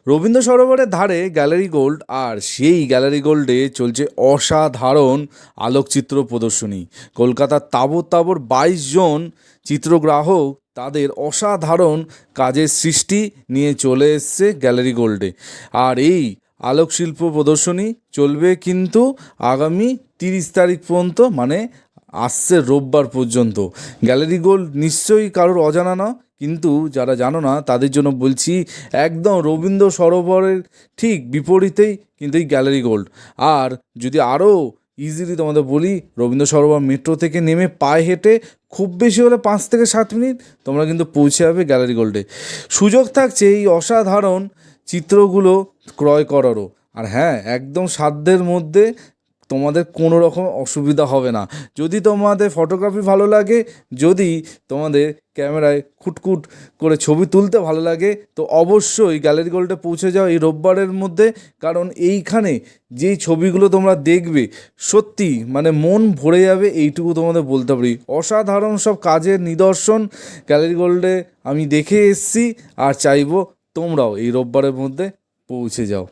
রবীন্দ্র সরোবরের ধারে gallery gold, আর সেই gallery গোল্ডে চলছে অসাধারণ আলোকচিত্র প্রদর্শনী। কলকাতার তাবড় তাবড় 22 জন চিত্রগ্রাহক তাদের অসাধারণ কাজের সৃষ্টি নিয়ে চলে এসছে গ্যালারি গোল্ডে। আর এই আলোকশিল্প প্রদর্শনী চলবে কিন্তু আগামী 30 তারিখ পর্যন্ত, মানে আসছে রোববার পর্যন্ত। গ্যালারি গোল্ড নিশ্চয়ই কারোর অজানা না, কিন্তু যারা জানো না তাদের জন্য বলছি, একদম রবীন্দ্র সরোবরের ঠিক বিপরীতেই কিন্তু এই গ্যালারি গোল্ড। আর যদি আরও ইজিলি তোমাদের বলি, রবীন্দ্র সরোবর মেট্রো থেকে নেমে পায়ে হেঁটে খুব বেশি হলে 5 থেকে 7 মিনিট তোমরা কিন্তু পৌঁছে যাবে গ্যালারি গোল্ডে। সুযোগ থাকছে এই অসাধারণ চিত্রগুলো ক্রয় করারও। আর হ্যাঁ, একদম সাধ্যের মধ্যে, তোমাদের কোনো রকম অসুবিধা হবে না। যদি তোমাদের ফটোগ্রাফি ভালো লাগে, যদি তোমাদের ক্যামেরায় খুটকুট করে ছবি তুলতে ভালো লাগে, তো অবশ্যই গ্যালারি গোল্ডে পৌঁছে যাও এই রোববারের মধ্যে। কারণ এইখানে যেই ছবিগুলো তোমরা দেখবে, সত্যি মানে মন ভরে যাবে, এইটুকু তোমাদের বলতে পারি। অসাধারণ সব কাজের নিদর্শন গ্যালারি গোল্ডে আমি দেখে এসেছি, আর চাইবো তোমরাও এই রোববারের মধ্যে পৌঁছে যাও।